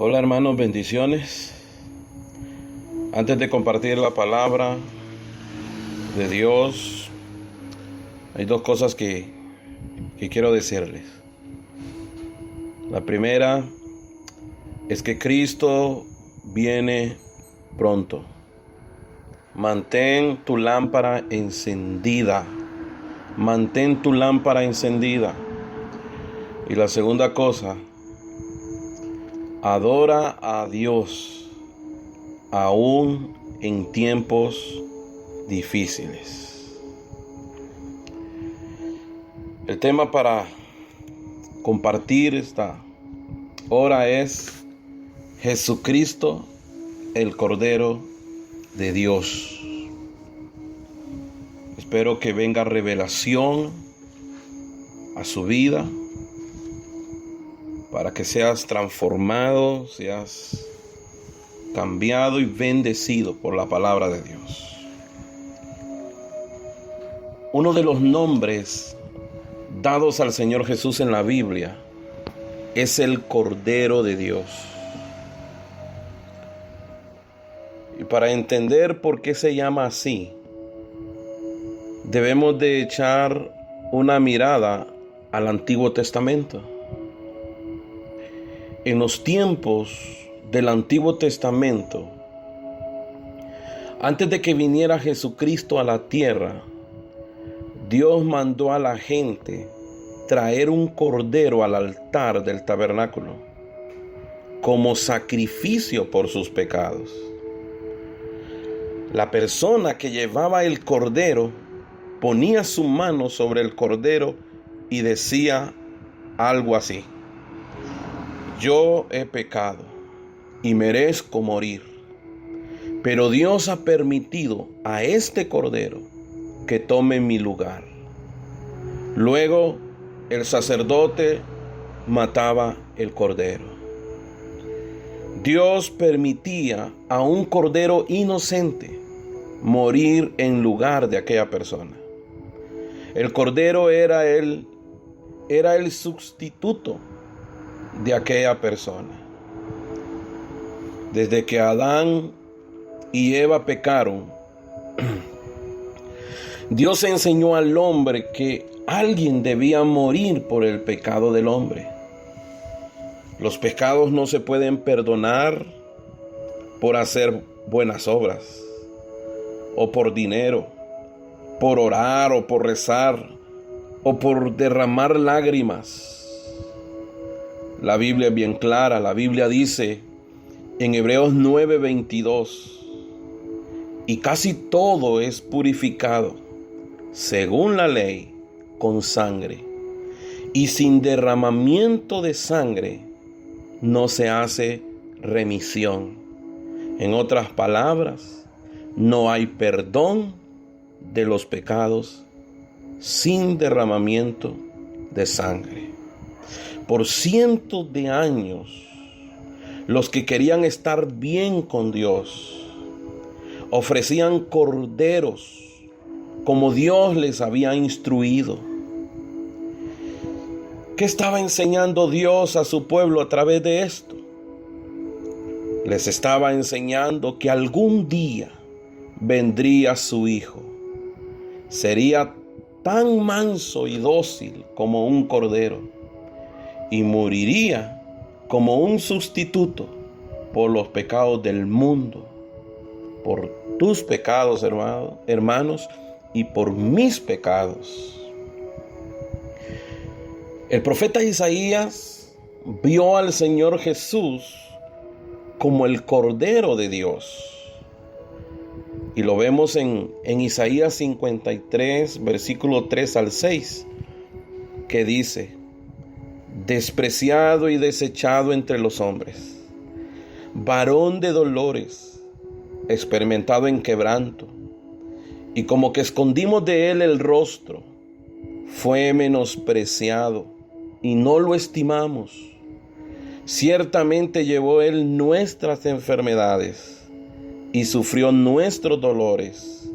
Hola hermanos, bendiciones. Antes de compartir la palabra de Dios, hay dos cosas que quiero decirles. La primera es que Cristo viene pronto. Mantén tu lámpara encendida. Mantén tu lámpara encendida. Y la segunda cosa, adora a Dios aún en tiempos difíciles. El tema para compartir esta hora es Jesucristo, el Cordero de Dios. Espero que venga revelación a su vida para que seas transformado, seas cambiado y bendecido por la palabra de Dios. Uno de los nombres dados al Señor Jesús en la Biblia es el Cordero de Dios. Y para entender por qué se llama así, debemos de echar una mirada al Antiguo Testamento. En los tiempos del Antiguo Testamento, antes de que viniera Jesucristo a la tierra, Dios mandó a la gente traer un cordero al altar del tabernáculo como sacrificio por sus pecados. La persona que llevaba el cordero ponía su mano sobre el cordero y decía algo así: yo he pecado y merezco morir, pero Dios ha permitido a este cordero que tome mi lugar. Luego el sacerdote mataba el cordero. Dios permitía a un cordero inocente morir en lugar de aquella persona. El cordero era el sustituto de aquella persona. Desde que Adán y Eva pecaron, Dios enseñó al hombre que alguien debía morir por el pecado del hombre. Los pecados no se pueden perdonar por hacer buenas obras, o por dinero, por orar o por rezar, o por derramar lágrimas. La Biblia es bien clara. La Biblia dice en Hebreos 9:22, y casi todo es purificado según la ley con sangre, y sin derramamiento de sangre no se hace remisión. En otras palabras, no hay perdón de los pecados sin derramamiento de sangre. Por cientos de años, los que querían estar bien con Dios ofrecían corderos como Dios les había instruido. ¿Qué estaba enseñando Dios a su pueblo a través de esto? Les estaba enseñando que algún día vendría su Hijo. Sería tan manso y dócil como un cordero y moriría como un sustituto por los pecados del mundo, por tus pecados, hermanos, y por mis pecados. El profeta Isaías vio al Señor Jesús como el Cordero de Dios. Y lo vemos en Isaías 53, versículo 3 al 6, que dice: despreciado y desechado entre los hombres, varón de dolores, experimentado en quebranto, y como que escondimos de él el rostro, fue menospreciado y no lo estimamos. Ciertamente llevó él nuestras enfermedades y sufrió nuestros dolores,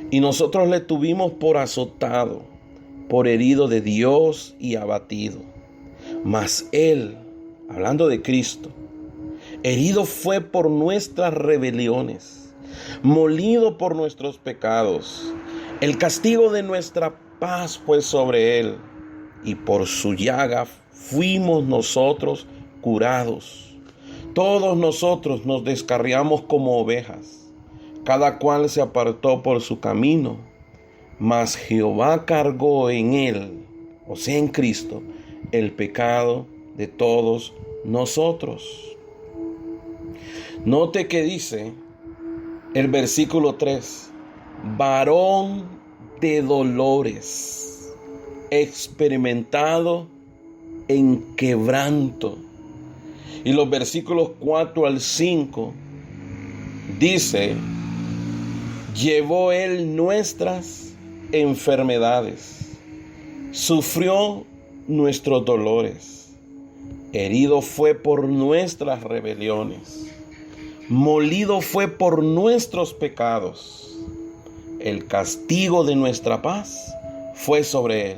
y nosotros le tuvimos por azotado, por herido de Dios y abatido. Mas él, hablando de Cristo, Herido fue por nuestras rebeliones, molido por nuestros pecados. El castigo de nuestra paz fue sobre él, y por su llaga fuimos nosotros curados. Todos nosotros nos descarriamos como ovejas, cada cual se apartó por su camino, mas Jehová cargó en él, o sea en Cristo, el pecado de todos nosotros. Note que dice el versículo 3, varón de dolores, experimentado en quebranto. Y los versículos 4 al 5 dice, llevó él nuestras enfermedades, sufrió nuestros dolores, herido fue por nuestras rebeliones, molido fue por nuestros pecados. El castigo de nuestra paz fue sobre él,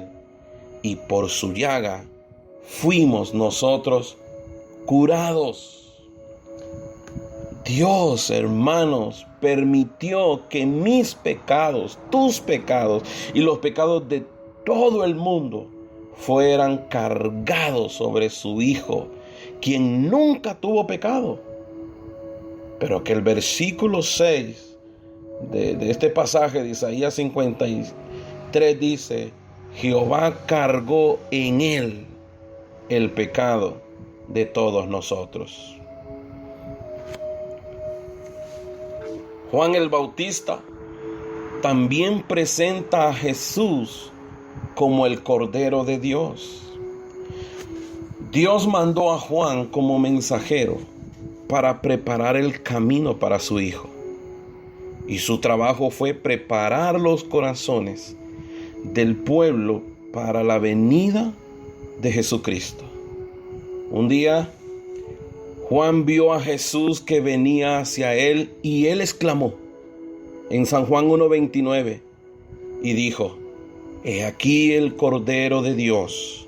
y por su llaga fuimos nosotros curados. Dios, hermanos, permitió que mis pecados, tus pecados y los pecados de todo el mundo fueran cargados sobre su Hijo, quien nunca tuvo pecado. Pero que el versículo 6 de este pasaje de Isaías 53 dice, Jehová cargó en él el pecado de todos nosotros. Juan el Bautista también presenta a Jesús como el Cordero de Dios. Dios mandó a Juan como mensajero para preparar el camino para su Hijo. Y su trabajo fue preparar los corazones del pueblo para la venida de Jesucristo. Un día, Juan vio a Jesús que venía hacia él y él exclamó en San Juan 1:29 y dijo, he aquí el Cordero de Dios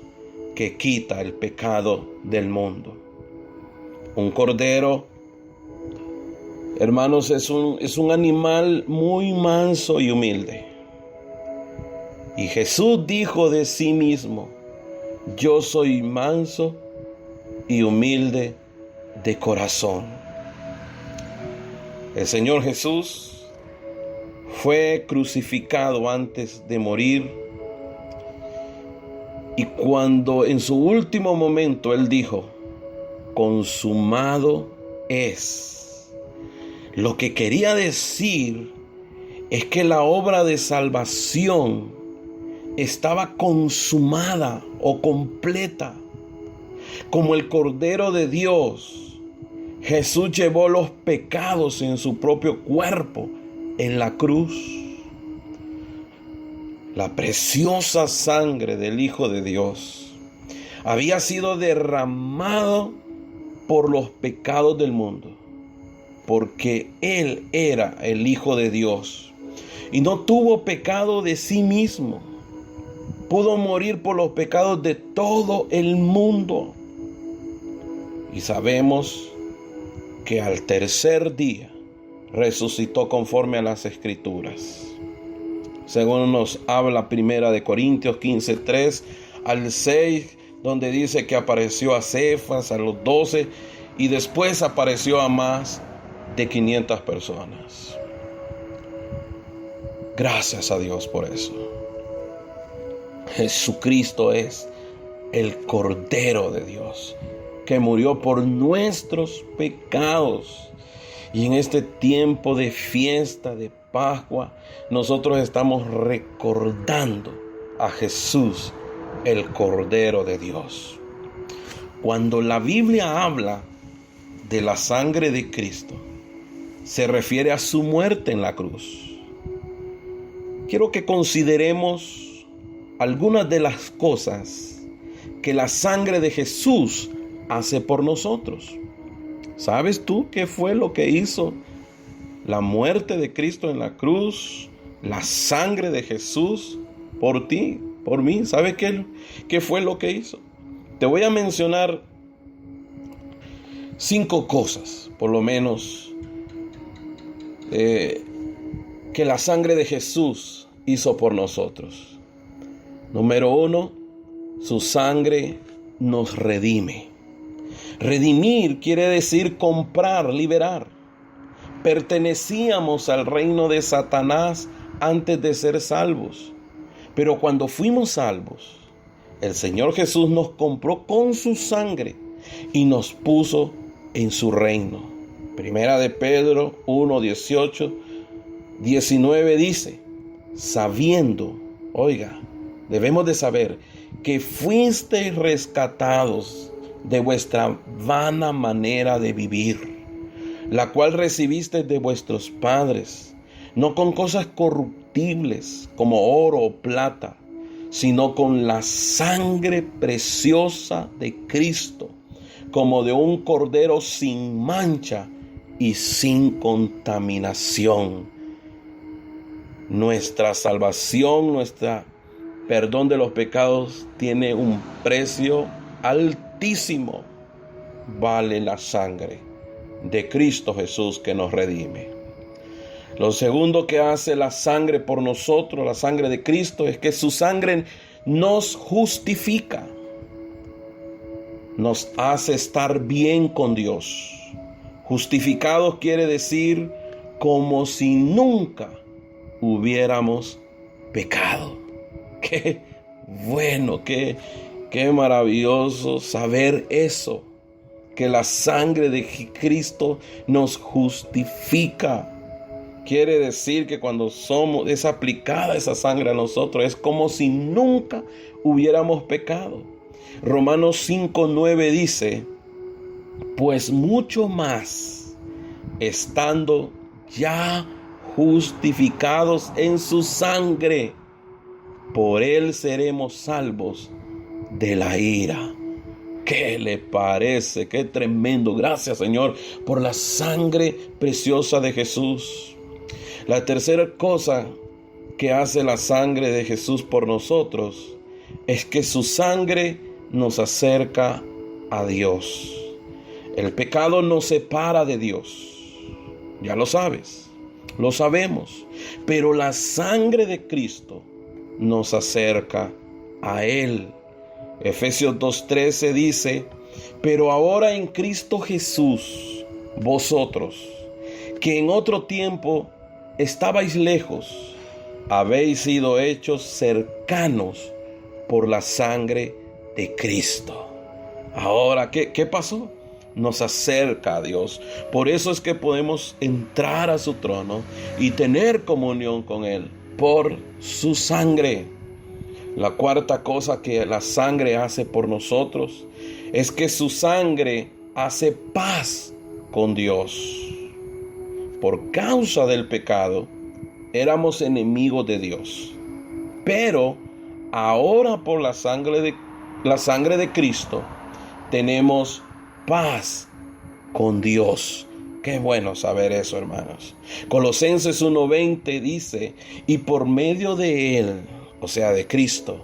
que quita el pecado del mundo. Un cordero, hermanos, es un animal muy manso y humilde. Y Jesús dijo de sí mismo, yo soy manso y humilde de corazón. El Señor Jesús fue crucificado antes de morir. Y cuando en su último momento Él dijo, consumado es. Lo que quería decir es que la obra de salvación estaba consumada o completa. Como el Cordero de Dios, Jesús llevó los pecados en su propio cuerpo en la cruz. La preciosa sangre del Hijo de Dios había sido derramado por los pecados del mundo, porque Él era el Hijo de Dios y no tuvo pecado de sí mismo. Pudo morir por los pecados de todo el mundo. Y sabemos que al tercer día resucitó conforme a las Escrituras. Según nos habla 1 Corintios 15:3 al 6, donde dice que apareció a Cefas, a los 12, y después apareció a más de 500 personas. Gracias a Dios por eso. Jesucristo es el Cordero de Dios, que murió por nuestros pecados. Y en este tiempo de fiesta, de Pascua, nosotros estamos recordando a Jesús, el Cordero de Dios. Cuando la Biblia habla de la sangre de Cristo, se refiere a su muerte en la cruz. Quiero que consideremos algunas de las cosas que la sangre de Jesús hace por nosotros. ¿Sabes tú qué fue lo que hizo la muerte de Cristo en la cruz? La sangre de Jesús por ti, por mí. ¿Sabes qué fue lo que hizo? Te voy a mencionar 5 cosas, por lo menos, que la sangre de Jesús hizo por nosotros. Número 1, su sangre nos redime. Redimir quiere decir comprar, liberar. Pertenecíamos al reino de Satanás antes de ser salvos. Pero cuando fuimos salvos, el Señor Jesús nos compró con su sangre y nos puso en su reino. Primera de Pedro 1, 18, 19 dice, sabiendo, debemos de saber que fuisteis rescatados de vuestra vana manera de vivir, la cual recibisteis de vuestros padres, no con cosas corruptibles como oro o plata, sino con la sangre preciosa de Cristo, como de un cordero sin mancha y sin contaminación. Nuestra salvación, nuestro perdón de los pecados tiene un precio altísimo. Vale la sangre de Cristo Jesús que nos redime. Lo segundo que hace la sangre por nosotros, la sangre de Cristo, es que su sangre nos justifica. Nos hace estar bien con Dios. Justificados quiere decir como si nunca hubiéramos pecado. Qué bueno, qué maravilloso saber eso, que la sangre de Cristo nos justifica. Quiere decir que cuando es aplicada esa sangre a nosotros, es como si nunca hubiéramos pecado. Romanos 5:9 dice, pues mucho más, estando ya justificados en su sangre, por él seremos salvos de la ira. ¿Qué le parece? Qué tremendo. Gracias, Señor, por la sangre preciosa de Jesús. La tercera cosa que hace la sangre de Jesús por nosotros es que su sangre nos acerca a Dios. El pecado nos separa de Dios. Ya lo sabes, lo sabemos. Pero la sangre de Cristo nos acerca a Él. Efesios 2:13 dice, pero ahora en Cristo Jesús, vosotros, que en otro tiempo estabais lejos, habéis sido hechos cercanos por la sangre de Cristo. Ahora, ¿qué pasó? Nos acerca a Dios. Por eso es que podemos entrar a su trono y tener comunión con Él por su sangre. La cuarta cosa que la sangre hace por nosotros es que su sangre hace paz con Dios. Por causa del pecado, éramos enemigos de Dios. Pero ahora por la sangre de Cristo, tenemos paz con Dios. Qué bueno saber eso, hermanos. Colosenses 1:20 dice, y por medio de Él, o sea, de Cristo,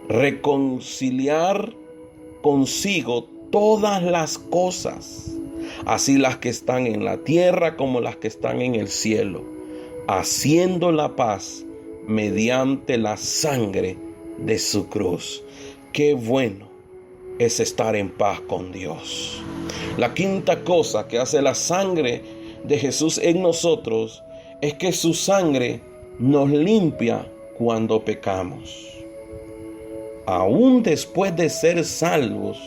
reconciliar consigo todas las cosas, así las que están en la tierra como las que están en el cielo, haciendo la paz mediante la sangre de su cruz. Qué bueno es estar en paz con Dios. La quinta cosa que hace la sangre de Jesús en nosotros es que su sangre nos limpia cuando pecamos. Aún después de ser salvos,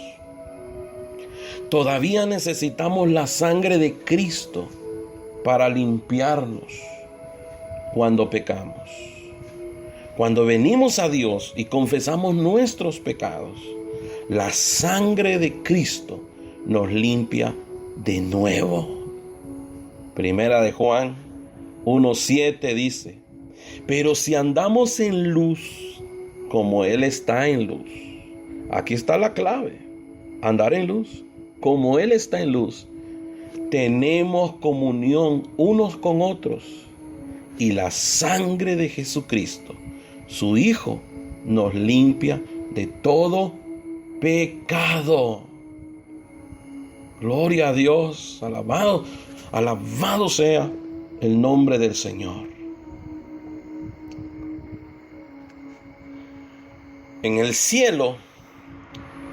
todavía necesitamos la sangre de Cristo para limpiarnos cuando pecamos. Cuando venimos a Dios y confesamos nuestros pecados, la sangre de Cristo nos limpia de nuevo. Primera de Juan 1:7 dice, pero si andamos en luz, como Él está en luz. Aquí está la clave, andar en luz. Como Él está en luz, tenemos comunión unos con otros. Y la sangre de Jesucristo, su Hijo, nos limpia de todo pecado. Gloria a Dios, alabado sea el nombre del Señor. En el cielo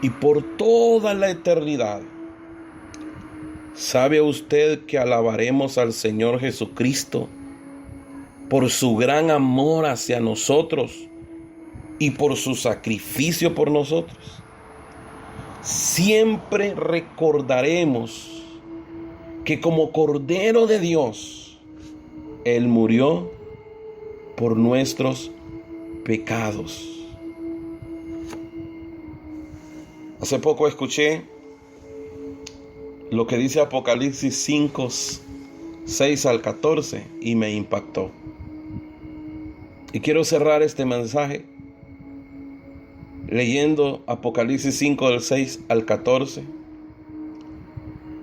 y por toda la eternidad, ¿sabe usted que alabaremos al Señor Jesucristo por su gran amor hacia nosotros y por su sacrificio por nosotros? Siempre recordaremos que como Cordero de Dios, Él murió por nuestros pecados. Hace poco escuché lo que dice Apocalipsis 5, 6 al 14 y me impactó. Y quiero cerrar este mensaje leyendo Apocalipsis 5 del 6 al 14,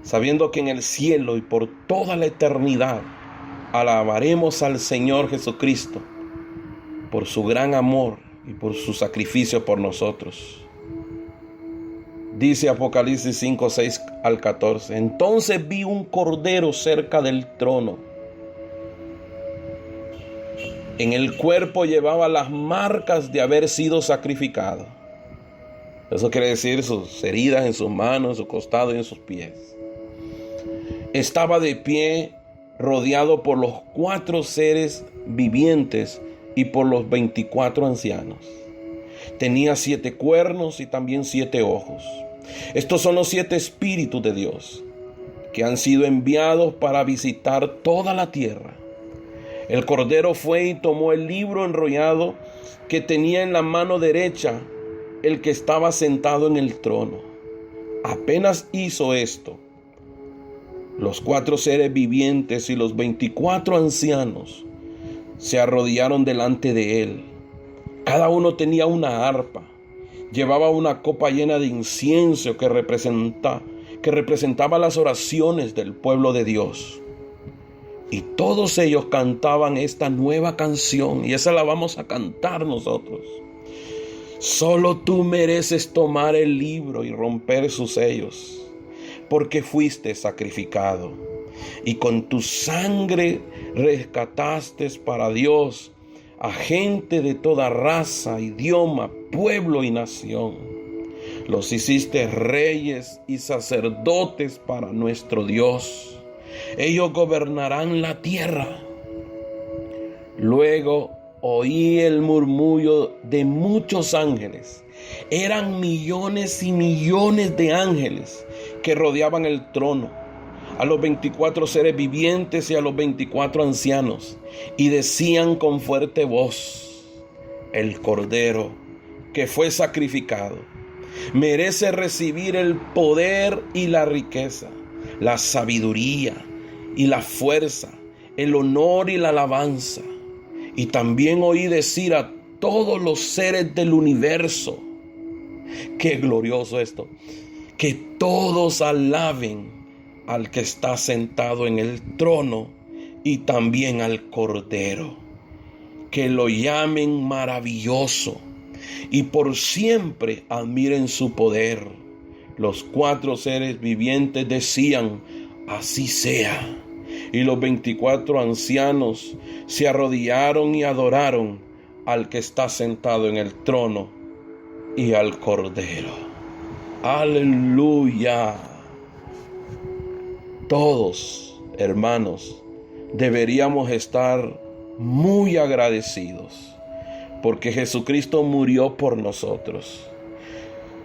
sabiendo que en el cielo y por toda la eternidad alabaremos al Señor Jesucristo por su gran amor y por su sacrificio por nosotros. Dice Apocalipsis 5, 6 al 14. Entonces vi un cordero cerca del trono. En el cuerpo llevaba las marcas de haber sido sacrificado. Eso quiere decir sus heridas en sus manos, en su costado y en sus pies. Estaba de pie, rodeado por los 4 seres vivientes y por los 24 ancianos. Tenía 7 cuernos y también 7 ojos. Estos son los 7 espíritus de Dios que han sido enviados para visitar toda la tierra. El Cordero fue y tomó el libro enrollado que tenía en la mano derecha el que estaba sentado en el trono. Apenas hizo esto, los 4 seres vivientes y los 24 ancianos se arrodillaron delante de él. Cada uno tenía una arpa, llevaba una copa llena de incienso que representaba las oraciones del pueblo de Dios. Y todos ellos cantaban esta nueva canción, y esa la vamos a cantar nosotros. Solo tú mereces tomar el libro y romper sus sellos, porque fuiste sacrificado, y con tu sangre rescataste para Dios a gente de toda raza, idioma, pueblo y nación. Los hiciste reyes y sacerdotes para nuestro Dios. Ellos gobernarán la tierra. Luego oí el murmullo de muchos ángeles. Eran millones y millones de ángeles que rodeaban el trono, a los 24 seres vivientes y a los 24 ancianos, y decían con fuerte voz: el Cordero que fue sacrificado merece recibir el poder y la riqueza, la sabiduría y la fuerza, el honor y la alabanza. Y también oí decir a todos los seres del universo, qué glorioso esto, que todos alaben al que está sentado en el trono y también al Cordero, que lo llamen maravilloso y por siempre admiren su poder. Los 4 seres vivientes decían: así sea. Y los 24 ancianos se arrodillaron y adoraron al que está sentado en el trono y al Cordero. Aleluya. Todos, hermanos, deberíamos estar muy agradecidos porque Jesucristo murió por nosotros.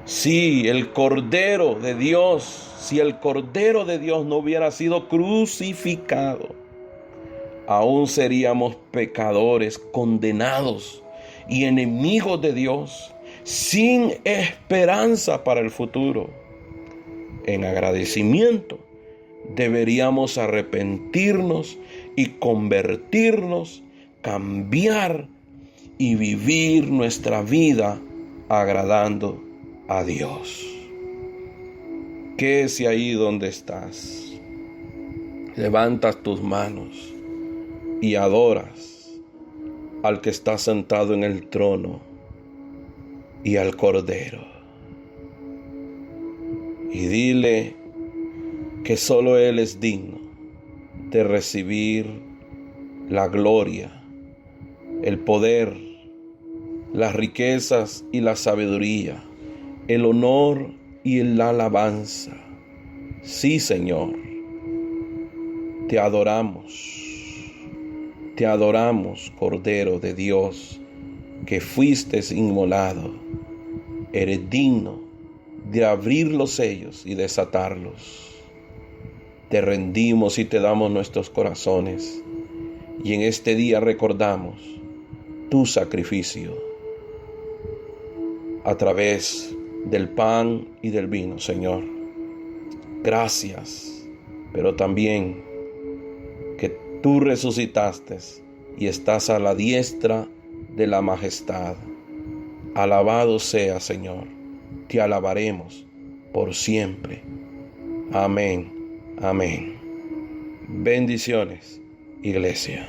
Sí, el Cordero de Dios, si el Cordero de Dios no hubiera sido crucificado, aún seríamos pecadores, condenados y enemigos de Dios, sin esperanza para el futuro. En agradecimiento, deberíamos arrepentirnos y convertirnos, cambiar y vivir nuestra vida agradando a Dios. Quédese ahí donde estás. Levantas tus manos y adoras al que está sentado en el trono y al Cordero. Y dile: que solo Él es digno de recibir la gloria, el poder, las riquezas y la sabiduría, el honor y la alabanza. Sí, Señor, te adoramos, Cordero de Dios, que fuiste inmolado. Eres digno de abrir los sellos y desatarlos. Te rendimos y te damos nuestros corazones, y en este día recordamos tu sacrificio a través del pan y del vino, Señor. Gracias, pero también que tú resucitaste y estás a la diestra de la majestad. Alabado sea, Señor. Te alabaremos por siempre. Amén. Amén. Bendiciones, iglesia.